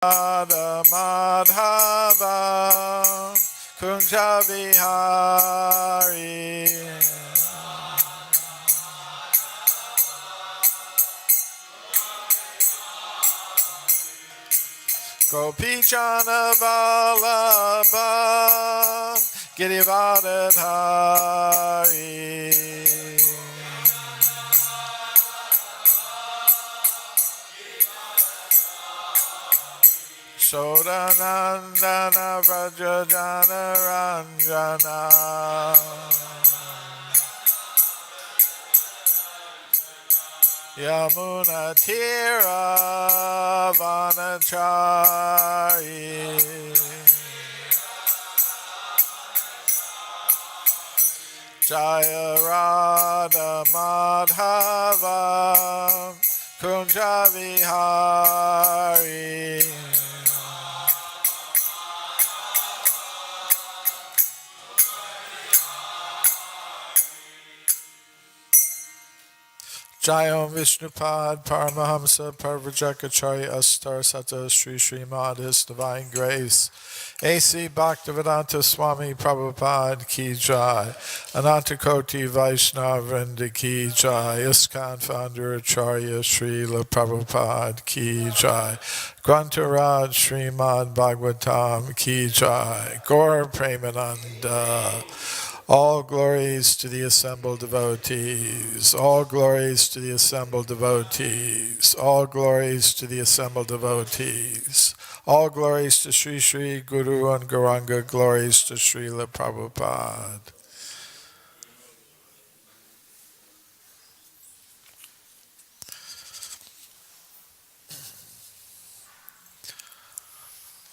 Radha Madhava Kunja Vihari Gopichana Vallabha Girivardhari Sodanandana Vrajajana Ranjana Yamuna Tira Vanachari Jaya Radha Madhava Kunja Vihari Jayam Vishnupad Paramahamsa Parvajakacharya Astar Sata Sri Srimad His Divine Grace A.C. Bhaktivedanta Swami Prabhupada Ki Jai Anantakoti Vaishnava Vrinda Ki Jai ISKCON Founder Acharya Srila Prabhupada Ki Jai Grantaraj Srimad Bhagavatam Ki Jai Gaur Premananda All glories to the assembled devotees. All glories to the assembled devotees. All glories to the assembled devotees. All glories to Sri Sri Guru and Gauranga. Glories to Srila Prabhupada.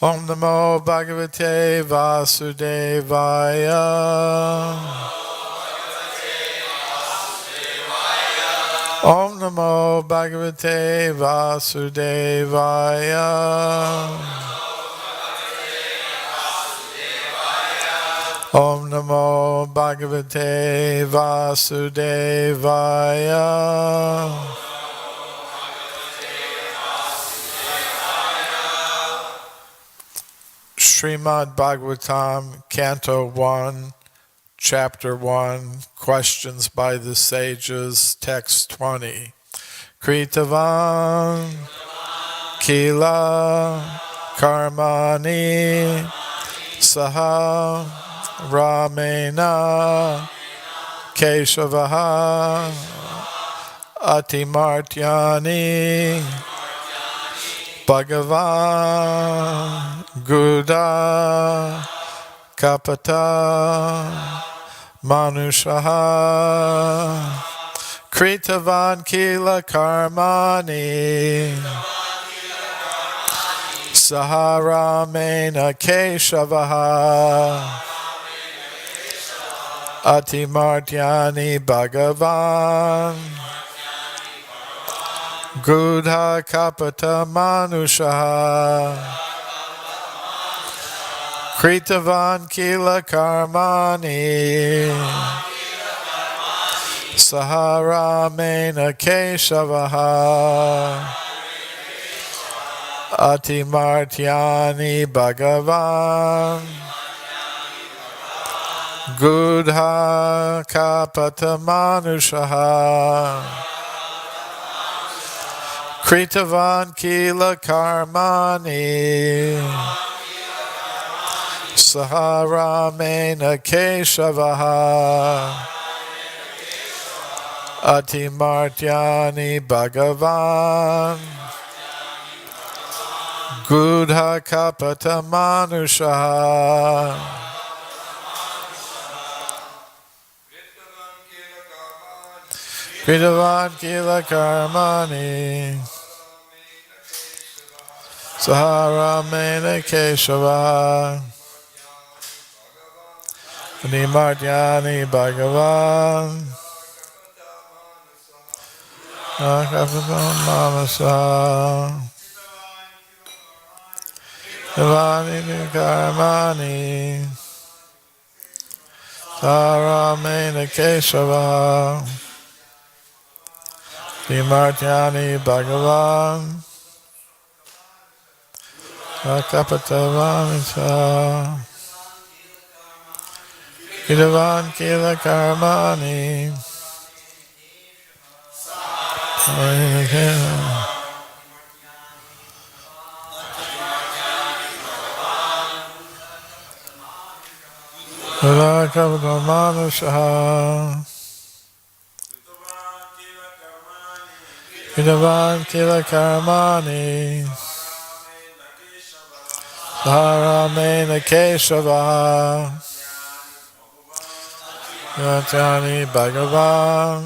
Om Namo Bhagavate Vasudevaya. Om Namo Bhagavate Vasudevaya. Om Namo Bhagavate Vasudevaya. Srimad Bhagavatam, Canto 1, Chapter 1, Questions by the Sages, Text 20. Kritavan Kila Karmani Saha Ramena Keshavaha Atimartyani Bhagavan Guda Kapata Manushaha Kritavan Kila Karmani Saharamena Keshavaha Atimartyani Bhagavan Gudha Kapata Manushaha Kritavan Kila Karmani Saharamena Keshavaha Atimartyani Bhagavan Gudha Kapata Manushaha Kritavan Kila Karmani Saharamena Keshavaha Atimartyani Bhagavan Gudha Kapata Manushaha Kritavan Kila Karmani Saharamena Keshava Atimartyani Bhagavan Akapatam Manasa Devani Karmani Saharamena Keshava Atimartyani Bhagavan Akapatavamita Kidavan Kila Karmani Akapatamanusha Kidavan Kila Karmani Dharamena Keshava Yatani Bhagavan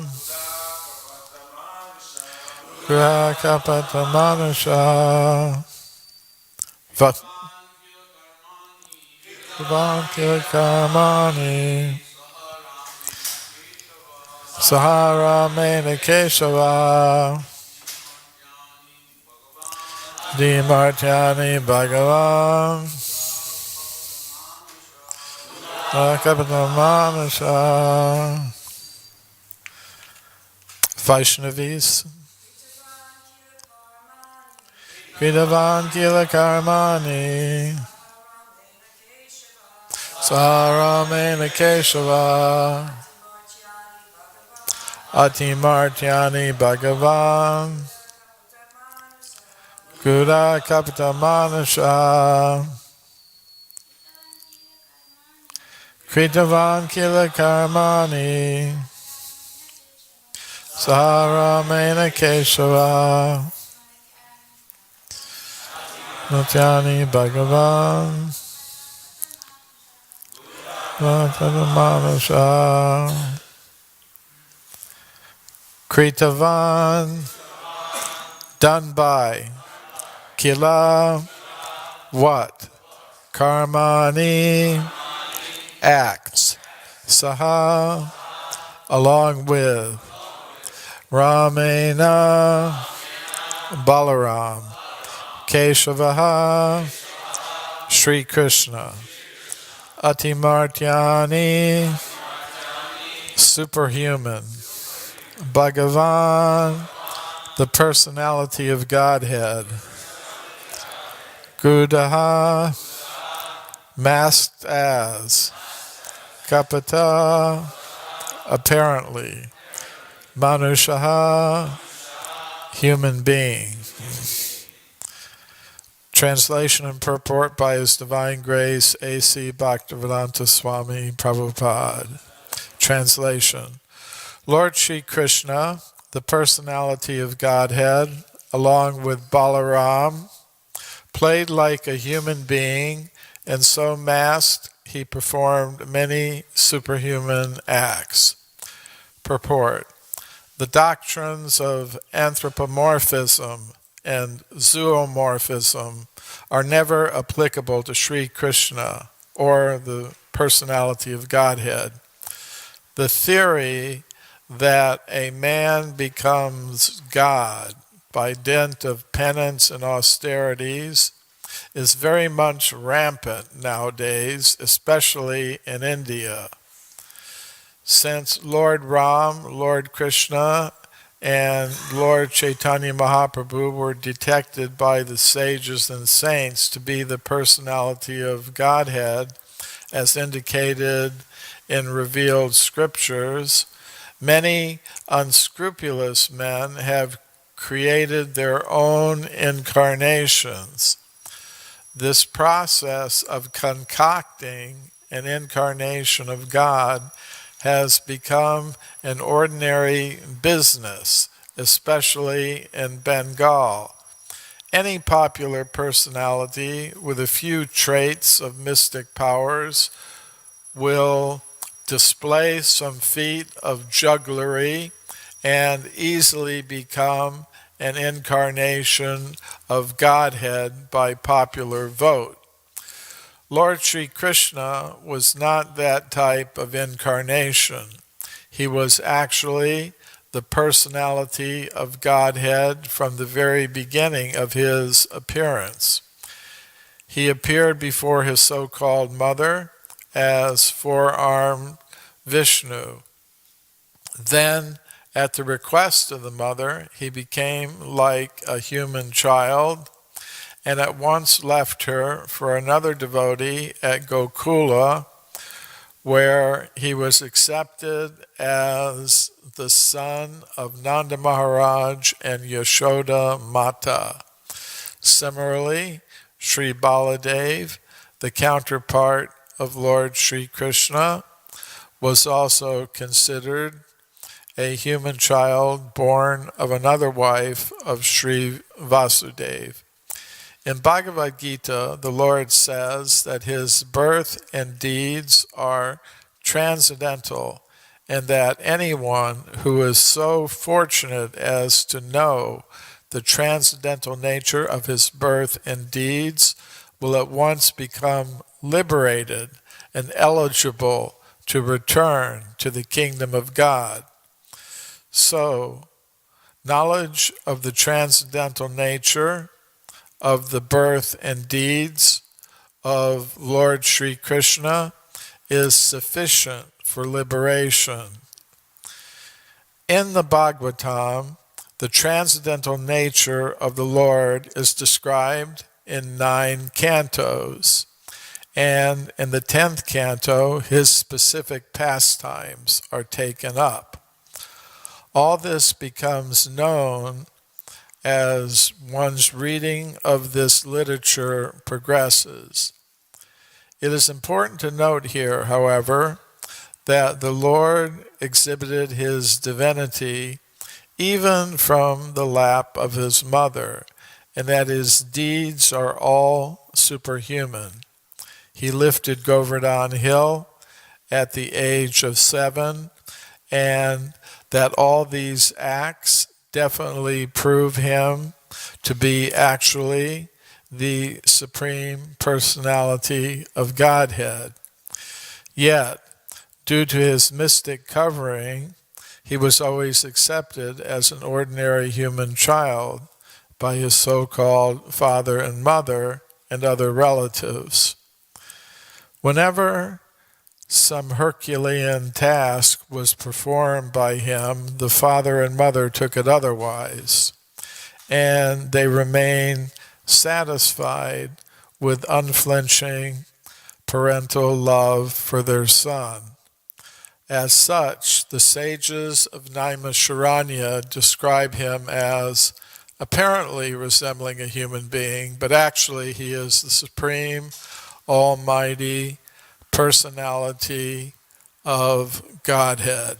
Grahakapatamanusha Vankila Karmani Saharamena Keshava Dimartyani Bhagavan Akapatamanusha Vaishnavis Kridavan Kila Karmani Saharamena Keshava Atimartyani Bhagavan Kuda Kapitamanasha Kritavan Kila Karmani Saharamena Keshava Natyani Bhagavan Kapitamanasha Kritavan done by Kila what? Karmani acts. Saha along with Ramena Balaram Keshavaha Sri Krishna Atimartyani superhuman Bhagavan the personality of Godhead Gudaha masked as Kapata apparently Manushaha human being. Translation and purport by His Divine Grace A.C. Bhaktivedanta Swami Prabhupada. Translation. Lord Shri Krishna, the personality of Godhead, along with Balaram, played like a human being, and so masked he performed many superhuman acts. Purport. The doctrines of anthropomorphism and zoomorphism are never applicable to Sri Krishna or the personality of Godhead. The theory that a man becomes God by dint of penance and austerities is very much rampant nowadays, especially in India. Since Lord Ram, Lord Krishna, and Lord Chaitanya Mahaprabhu were detected by the sages and saints to be the personality of Godhead, as indicated in revealed scriptures, many unscrupulous men have created their own incarnations. This process of concocting an incarnation of God has become an ordinary business, especially in Bengal. Any popular personality with a few traits of mystic powers will display some feat of jugglery and easily become an incarnation of Godhead by popular vote. Lord Sri Krishna was not that type of incarnation. He was actually the personality of Godhead from the very beginning of his appearance. He appeared before his so-called mother as four-armed Vishnu. Then, at the request of the mother, he became like a human child and at once left her for another devotee at Gokula, where he was accepted as the son of Nanda Maharaj and Yashoda Mata. Similarly, Sri Baladev, the counterpart of Lord Sri Krishna, was also considered a human child born of another wife of Sri Vasudeva. In Bhagavad Gita, the Lord says that his birth and deeds are transcendental, and that anyone who is so fortunate as to know the transcendental nature of his birth and deeds will at once become liberated and eligible to return to the kingdom of God. So, knowledge of the transcendental nature of the birth and deeds of Lord Sri Krishna is sufficient for liberation. In the Bhagavatam, the transcendental nature of the Lord is described in 9 cantos, and in the 10th canto, his specific pastimes are taken up. All this becomes known as one's reading of this literature progresses. It is important to note here, however, that the Lord exhibited his divinity even from the lap of his mother, and that his deeds are all superhuman. He lifted Govardhan Hill at the age of 7, and that all these acts definitely prove him to be actually the Supreme Personality of Godhead. Yet, due to his mystic covering, he was always accepted as an ordinary human child by his so-called father and mother and other relatives. Whenever some Herculean task was performed by him, the father and mother took it otherwise, and they remained satisfied with unflinching parental love for their son. As such, the sages of Naimisharanya describe him as apparently resembling a human being, but actually he is the supreme, almighty personality of Godhead.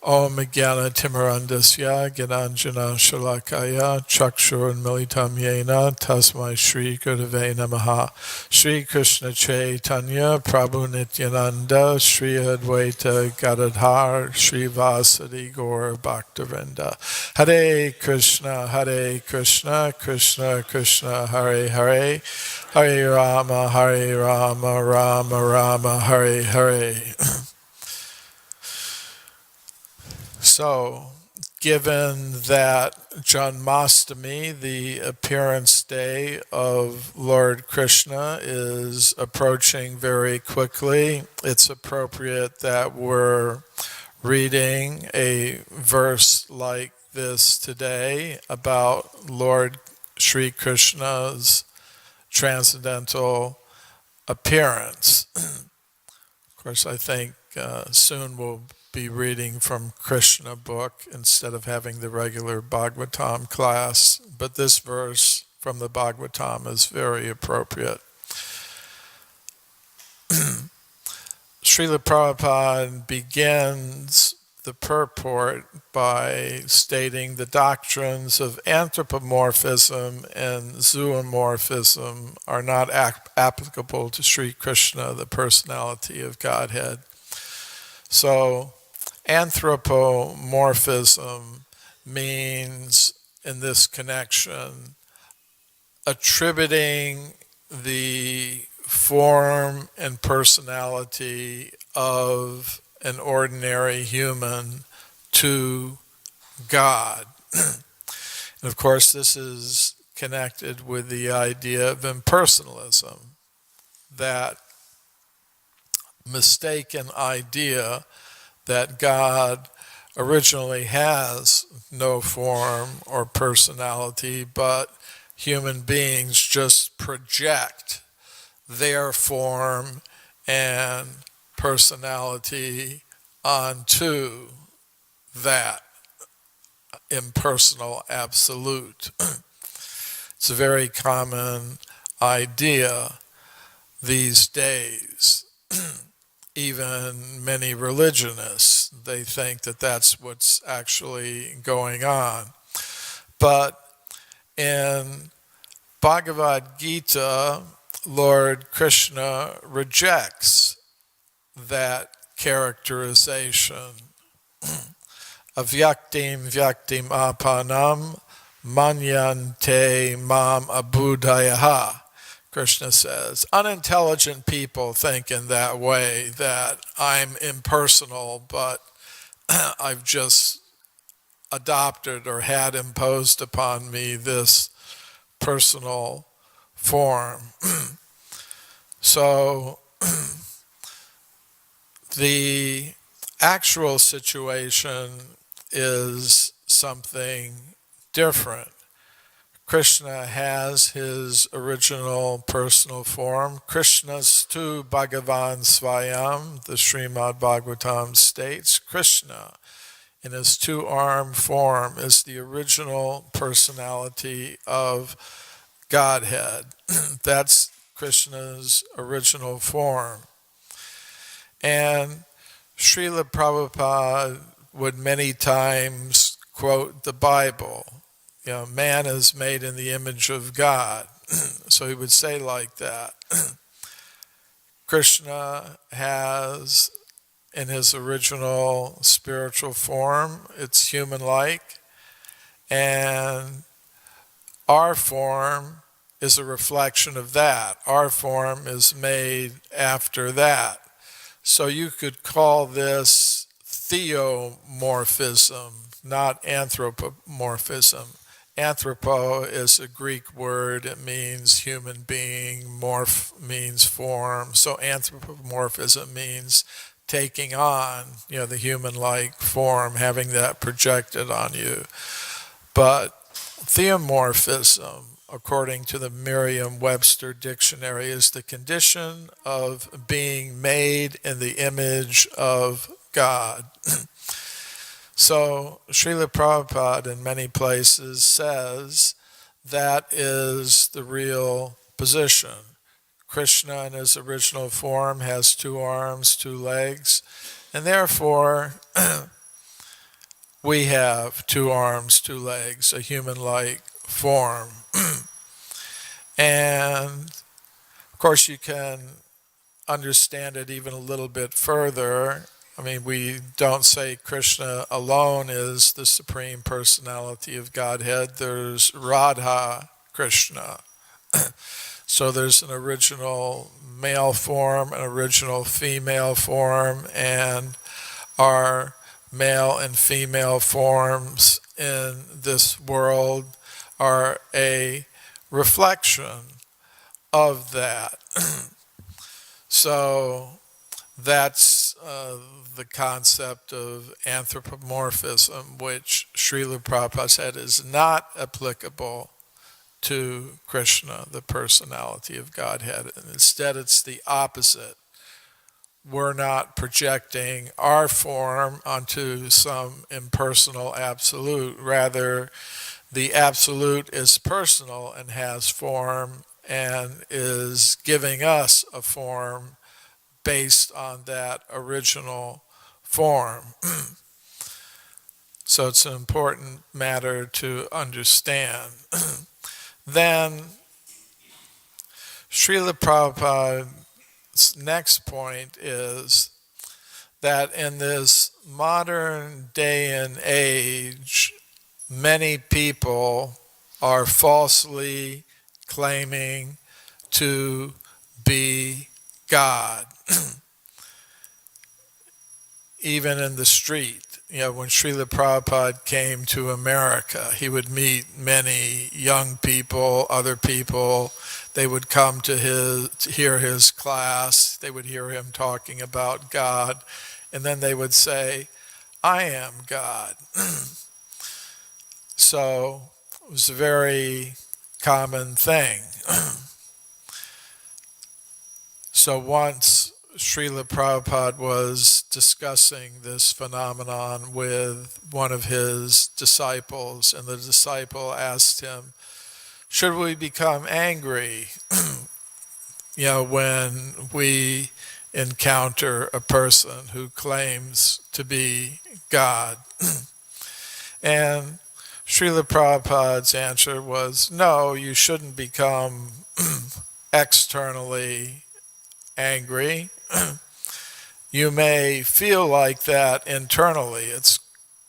Om Jnana Timarandasya Gyananjana Shalakaya Chakshurunmilitam Yena Tasmai Shri Gurave Namaha. Shri Krishna Chaitanya Prabhu Nityananda Shri Advaita Gadadhar Shri Vasadi Gaur Bhaktivinoda. Hare Krishna Krishna Krishna Hare Hare, Hare Rama Rama Rama Hare Hare. So, given that Janmashtami, the appearance day of Lord Krishna, is approaching very quickly, it's appropriate that we're reading a verse like this today about Lord Sri Krishna's transcendental appearance. Of course, I think soon we'll be reading from Krishna book instead of having the regular Bhagavatam class, but this verse from the Bhagavatam is very appropriate. Srila Prabhupada begins the purport by stating the doctrines of anthropomorphism and zoomorphism are not applicable to Sri Krishna, the personality of Godhead. So, anthropomorphism means, in this connection, attributing the form and personality of an ordinary human to God. And of course, this is connected with the idea of impersonalism, that mistaken idea that God originally has no form or personality, but human beings just project their form and personality onto that impersonal absolute. It's a very common idea these days. Even many religionists, they think that that's what's actually going on. But in Bhagavad Gita, Lord Krishna rejects that characterization. Avyaktim vyaktim apanam manyante mam abhudayaha. Krishna says, unintelligent people think in that way, that I'm impersonal, but I've just adopted or had imposed upon me this personal form. So the actual situation is something different. Krishna has his original personal form. Krishnastu Bhagavan Svayam, the Srimad Bhagavatam states, Krishna in his two-armed form is the original personality of Godhead. That's Krishna's original form. And Srila Prabhupada would many times quote the Bible. You know, man is made in the image of God. So he would say like that. Krishna has, in his original spiritual form, it's human-like, and our form is a reflection of that. Our form is made after that. So you could call this theomorphism, not anthropomorphism. Anthropo is a Greek word. It means human being. Morph means form. So anthropomorphism means taking on, the human-like form, having that projected on you. But theomorphism, according to the Merriam-Webster dictionary, is the condition of being made in the image of God. So Srila Prabhupada in many places says that is the real position. Krishna in his original form has 2 arms, 2 legs, and therefore we have 2 arms, 2 legs, a human-like form. And of course you can understand it even a little bit further. I mean, we don't say Krishna alone is the Supreme Personality of Godhead. There's Radha Krishna. So there's an original male form, an original female form, and our male and female forms in this world are a reflection of that. So that's the concept of anthropomorphism, which Srila Prabhupada said is not applicable to Krishna, the personality of Godhead. And instead, it's the opposite. We're not projecting our form onto some impersonal absolute. Rather, the absolute is personal and has form and is giving us a form based on that original form. So it's an important matter to understand. Then Srila Prabhupada's next point is that in this modern day and age, many people are falsely claiming to be God. Even in the street, when Srila Prabhupada came to America, he would meet many young people, other people. They would come to hear his class. They would hear him talking about God. And then they would say, I am God. So it was a very common thing. So once Srila Prabhupada was discussing this phenomenon with one of his disciples, and the disciple asked him, should we become angry, when we encounter a person who claims to be God? And Srila Prabhupada's answer was, no, you shouldn't become externally angry. You may feel like that internally. It's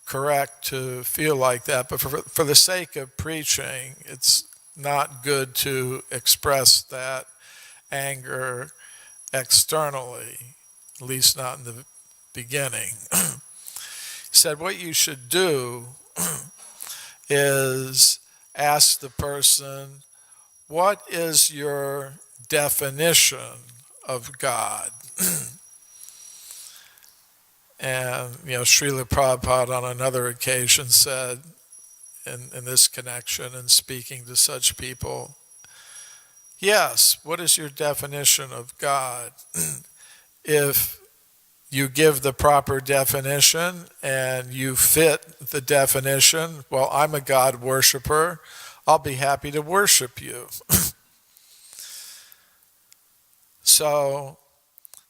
correct to feel like that, but for the sake of preaching, it's not good to express that anger externally, at least not in the beginning. He said what you should do is ask the person, what is your definition of God? And, Srila Prabhupada on another occasion said, in this connection and speaking to such people, yes, what is your definition of God? If you give the proper definition and you fit the definition, well, I'm a God worshiper, I'll be happy to worship you. So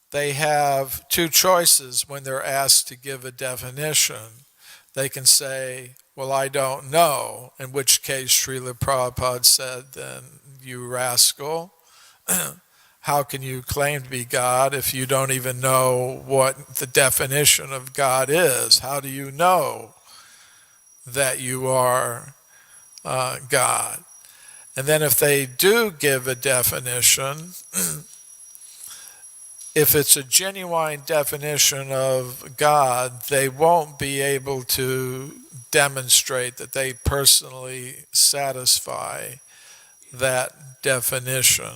they have two choices when they're asked to give a definition. They can say, well, I don't know, in which case Srila Prabhupada said, then you rascal, how can you claim to be God if you don't even know what the definition of God is? How do you know that you are God? And then if they do give a definition, if it's a genuine definition of God, they won't be able to demonstrate that they personally satisfy that definition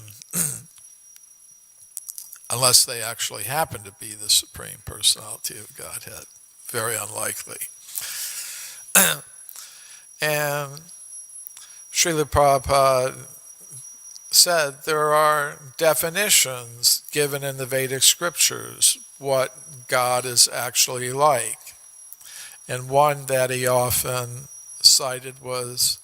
unless they actually happen to be the Supreme Personality of Godhead. Very unlikely. And Srila Prabhupada said there are definitions given in the Vedic scriptures what God is actually like. And one that he often cited was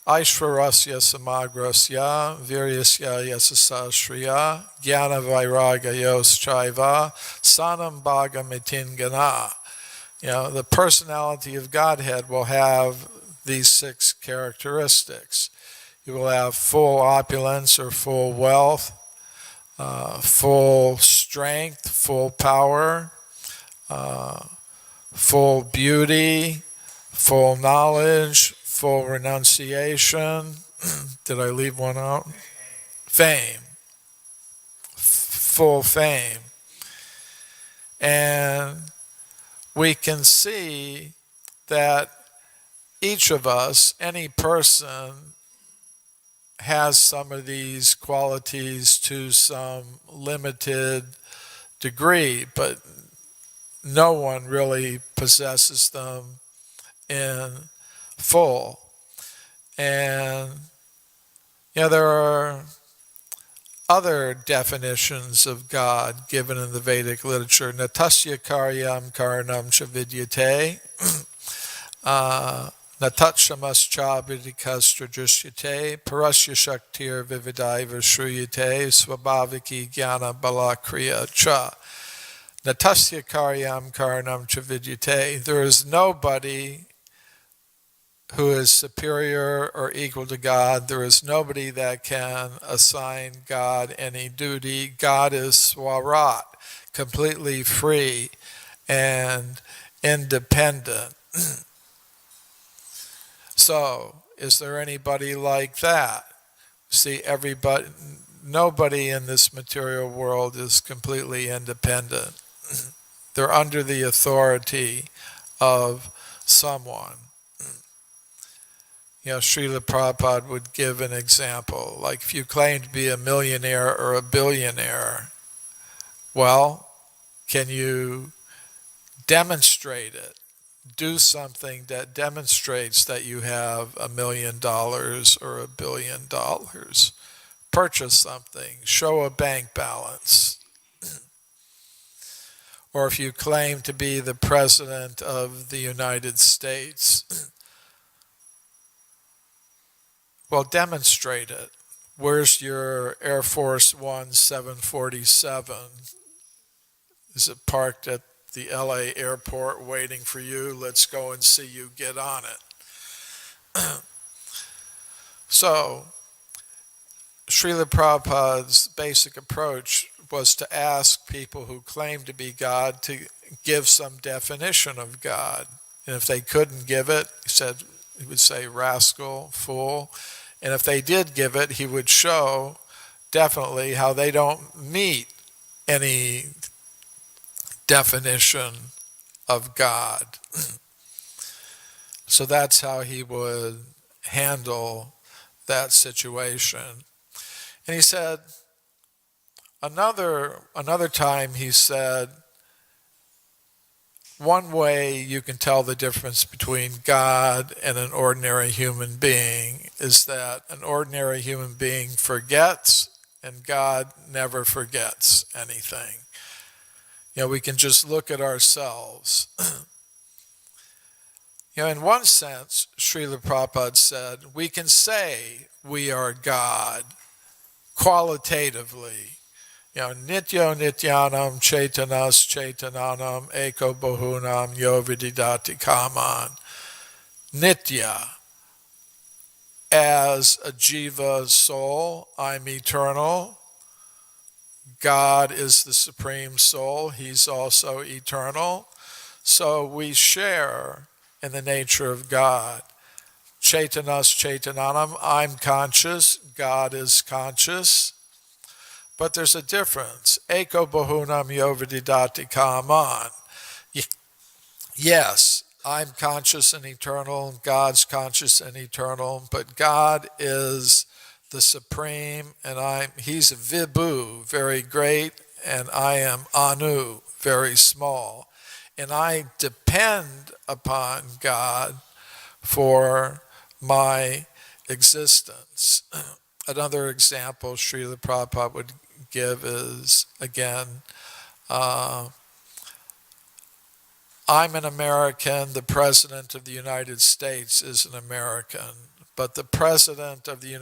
Aishwarasya samagrasya viryasya yasasashriya jnana vairagayos chaiva sanam bhagamitingana. The personality of Godhead will have these 6 characteristics. You will have full opulence or full wealth, full strength, full power, full beauty, full knowledge, full renunciation. Did I leave one out? Fame. Full fame. And we can see that each of us, any person, has some of these qualities to some limited degree, but no one really possesses them in full. And there are other definitions of God given in the Vedic literature. Natasya karyam karanam cha vidyate, Natatsamascha vidikastrajushyate, parasya shaktir vividaiva shruyate, swabhaviki jnana balakriya cha. Natasya karyam karanam cha vidyate. There is nobody who is superior or equal to God. There is nobody that can assign God any duty. God is swarat, completely free and independent. So, is there anybody like that? See, nobody in this material world is completely independent. They're under the authority of someone. Srila Prabhupada would give an example. Like if you claim to be a millionaire or a billionaire, well, can you demonstrate it? do something that demonstrates that you have $1 million or $1 billion. Purchase something, show a bank balance. Or if you claim to be the President of the United States, well, demonstrate it. Where's your Air Force One 747? Is it parked at the LA airport waiting for you? Let's go and see you get on it. So, Srila Prabhupada's basic approach was to ask people who claim to be God to give some definition of God. And if they couldn't give it, he would say rascal, fool. And if they did give it, he would show definitely how they don't meet any definition of God. So that's how he would handle that situation. And he said, another time he said, one way you can tell the difference between God and an ordinary human being is that an ordinary human being forgets and God never forgets anything. We can just look at ourselves. In one sense, Srila Prabhupada said, we can say we are God qualitatively. Nityo nityanam chaitanas chaitananam eko bahunam yo vididati kaman. Nitya, as a jiva soul, I'm eternal. God is the Supreme Soul. He's also eternal. So we share in the nature of God. Chaitanas chaitananam, I'm conscious, God is conscious. But there's a difference. Eko bahunam yovididati kaman. Yes, I'm conscious and eternal, God's conscious and eternal, but God is the Supreme, and He's Vibhu, very great, and I am Anu, very small. And I depend upon God for my existence. Another example Srila Prabhupada would give is, again, I'm an American, the President of the United States is an American, but the President of the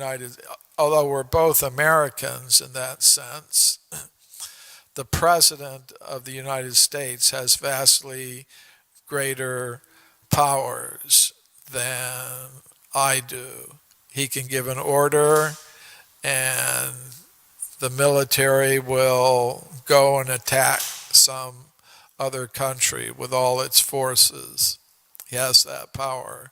although we're both Americans in that sense, the President of the United States has vastly greater powers than I do. He can give an order and the military will go and attack some other country with all its forces. He has that power.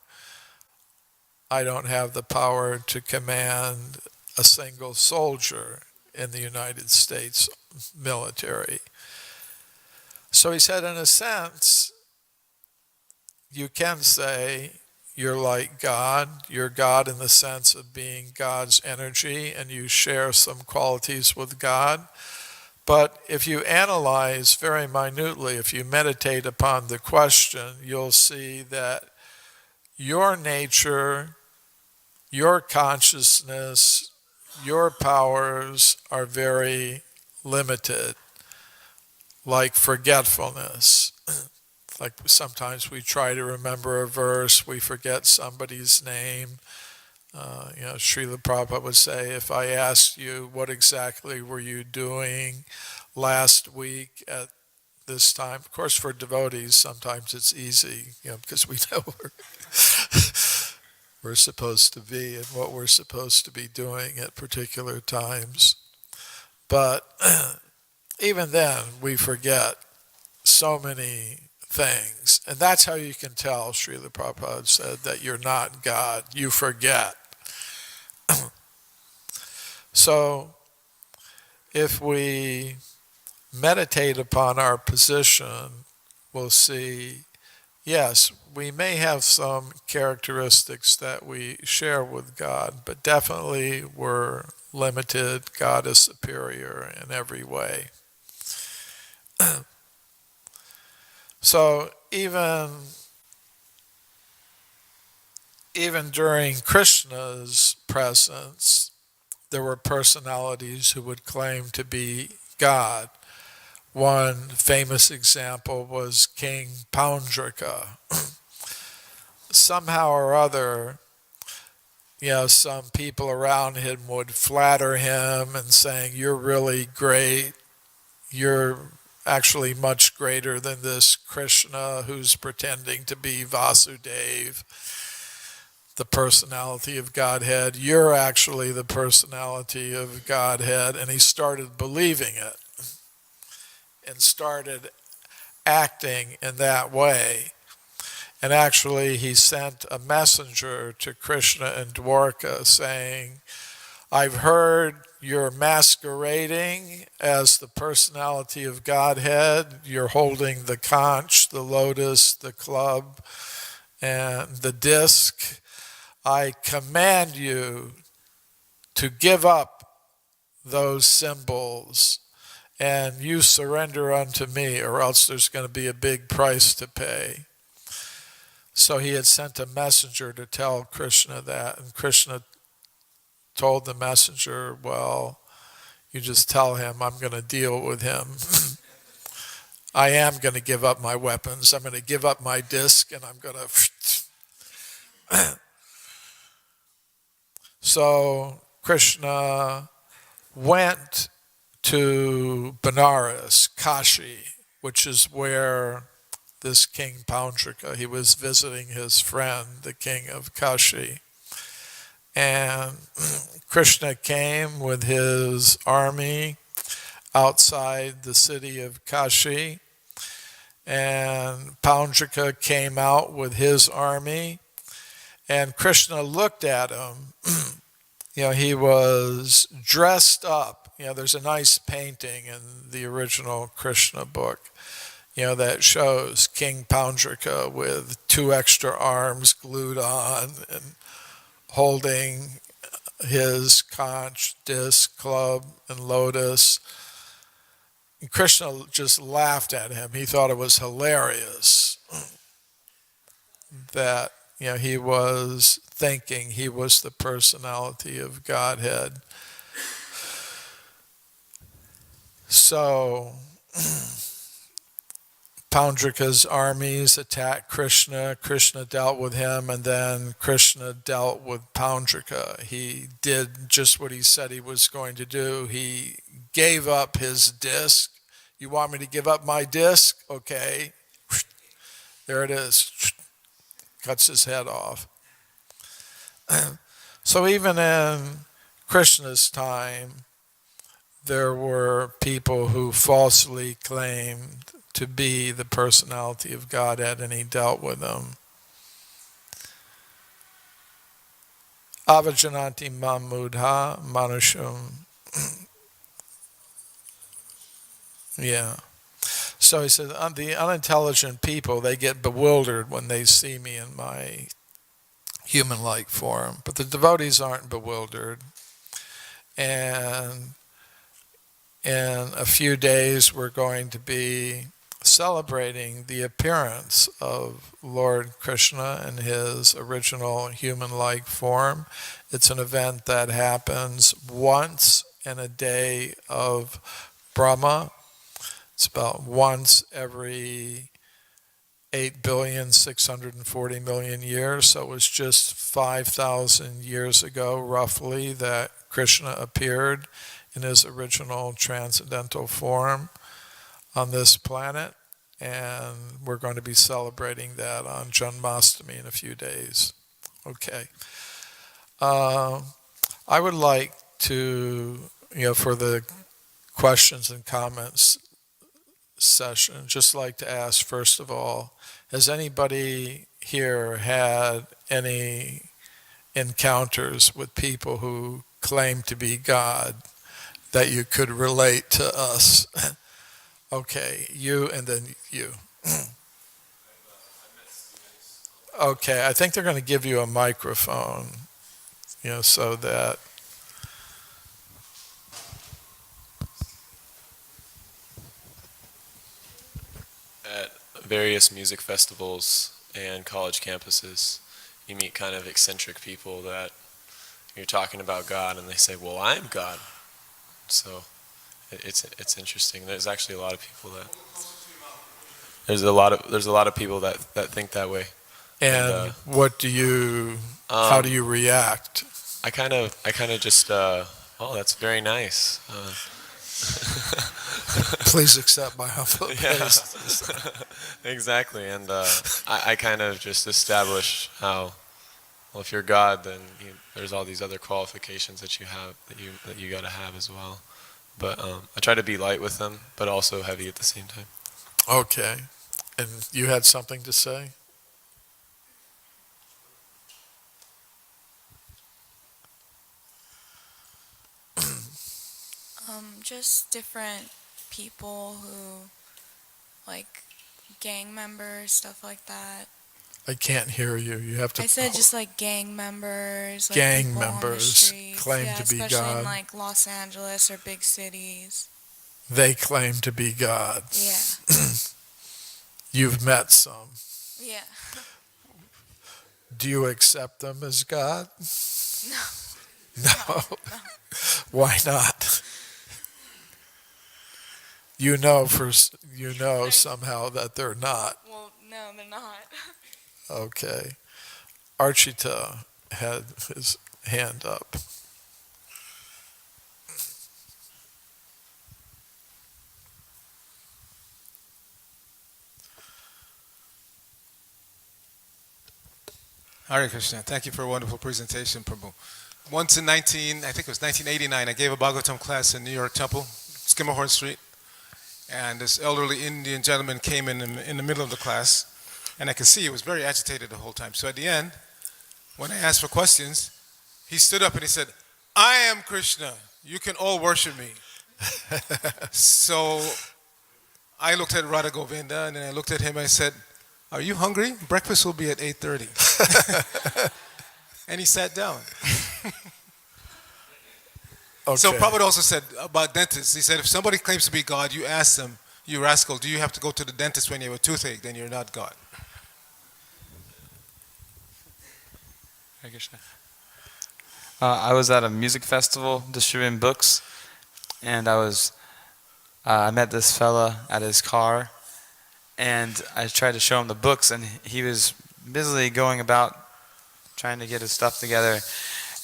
I don't have the power to command a single soldier in the United States military. So he said, in a sense, you can say you're like God. You're God in the sense of being God's energy, and you share some qualities with God. But if you analyze very minutely, if you meditate upon the question, you'll see that your nature, your consciousness, your powers are very limited, like forgetfulness. Like sometimes we try to remember a verse, we forget somebody's name. Srila Prabhupada would say, if I asked you what exactly were you doing last week at this time, of course for devotees sometimes it's easy, because we know where we're supposed to be and what we're supposed to be doing at particular times. But even then we forget so many things. And that's how you can tell, Srila Prabhupada said, that you're not God. You forget. So if we meditate upon our position, we'll see, yes, we may have some characteristics that we share with God, but definitely we're limited. God is superior in every way. So even even during Krishna's presence, there were personalities who would claim to be God. One famous example was King Poundraka. Somehow or other, some people around him would flatter him and saying, "You're really great. You're actually much greater than this Krishna who's pretending to be Vasudeva, the personality of Godhead. You're actually the personality of Godhead." And he started believing it and started acting in that way. And actually, he sent a messenger to Krishna in Dwarka saying, "I've heard you're masquerading as the personality of Godhead. You're holding the conch, the lotus, the club, and the disc. I command you to give up those symbols and you surrender unto me, or else there's going to be a big price to pay." So he had sent a messenger to tell Krishna that, and Krishna told the messenger, "Well, you just tell him I'm going to deal with him. I am going to give up my weapons. I'm going to give up my disc, and I'm going to..." So Krishna went to Benares, Kashi, which is where this King Poundraka, he was visiting his friend, the king of Kashi. And Krishna came with his army outside the city of Kashi, and Poundraka came out with his army, and Krishna looked at him. He was dressed up. There's a nice painting in the original Krishna book, that shows King Poundraka with 2 extra arms glued on and holding his conch, disc, club, and lotus. And Krishna just laughed at him. He thought it was hilarious that, he was thinking he was the personality of Godhead. So Poundraka's armies attacked Krishna. Krishna dealt with him, and then Krishna dealt with Poundraka. He did just what he said he was going to do. He gave up his disc. "You want me to give up my disc? Okay." There it is. Cuts his head off. So even in Krishna's time, there were people who falsely claimed to be the personality of Godhead, and he dealt with them. Avajananti mamudha manusham. Yeah. So he said, the unintelligent people, they get bewildered when they see me in my human-like form. But the devotees aren't bewildered. And in a few days, we're going to be celebrating the appearance of Lord Krishna in his original human-like form. It's an event that happens once in a day of Brahma. It's about once every 8,640,000,000 years. So it was just 5,000 years ago, roughly, that Krishna appeared in his original transcendental form on this planet. And we're going to be celebrating that on Janmashtami in a few days. Okay. I would like to, for the questions and comments session, just like to ask, first of all, has anybody here had any encounters with people who claim to be God that you could relate to us? Okay, you and then you. Okay, I think they're going to give you a microphone, so that... At various music festivals and college campuses, you meet kind of eccentric people that you're talking about God, and they say, "Well, I'm God." So it's interesting. There's actually a lot of people that there's a lot of people that think that way. And what do you? How do Um, you react? I kind of just oh, that's very nice. Please accept my humble Yeah, obeisance. exactly. And I kind of just establish how, well, if you're God, then there's all these other qualifications that you have that you got to have as well. But I try to be light with them, but also heavy at the same time. Okay. And you had something to say? Just different people who, like, gang members, stuff like that. I can't hear you. You have to. I said just like gang members, like Gang people on the members streets. claim Yeah, to be especially in God. like Los Angeles or big cities. They claim to be God. Yeah. You've met some. Yeah. Do you accept them as God? No. No. No. Why not? You know somehow that they're not. Well, no, they're not. Okay. Archita had his hand up. Hare Krishna. Thank you for a wonderful presentation, Prabhu. Once in I think it was 1989, I gave a Bhagavatam class in New York Temple, Skimmerhorn Street, and this elderly Indian gentleman came in the middle of the class, and I could see he was very agitated the whole time. So at the end, when I asked for questions, he stood up and he said, "I am Krishna. You can all worship me." So I looked at Radha Govinda, and then I looked at him and I said, "Are you hungry? Breakfast will be at 8:30." And he sat down. Okay. So Prabhupada also said about dentists, he said, if somebody claims to be God, you ask them, "You rascal, do you have to go to the dentist when you have a toothache? Then you're not God." Hare Krishna. I was at a music festival distributing books, and I met this fella at his car, and I tried to show him the books, and he was busily going about trying to get his stuff together,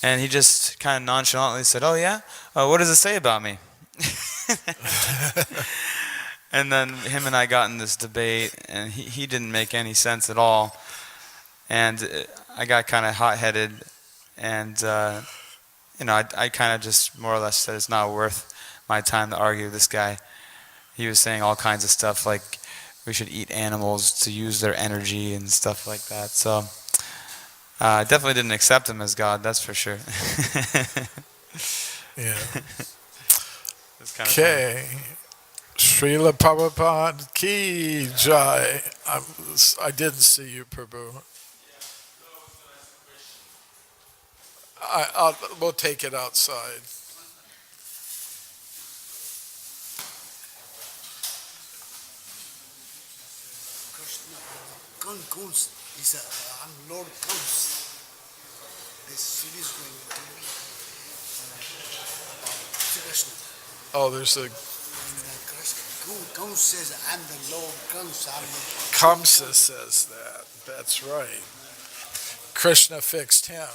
and he just kind of nonchalantly said, "Oh yeah? What does it say about me?" And then him and I got in this debate, and he didn't make any sense at all, and I got kind of hot-headed, and I kind of just more or less said it's not worth my time to argue with this guy. He was saying all kinds of stuff like we should eat animals to use their energy and stuff like that. So I definitely didn't accept him as God, that's for sure. Yeah. Kind of Okay. Srila Prabhupada Ki Jai. I didn't see you, Prabhu. We'll take it outside. Comes. He's Lord comes. This series going to be Krishna. Oh, there's a Comes says, "I'm the Lord comes." Kamsa says that. That's right. Krishna fixed him.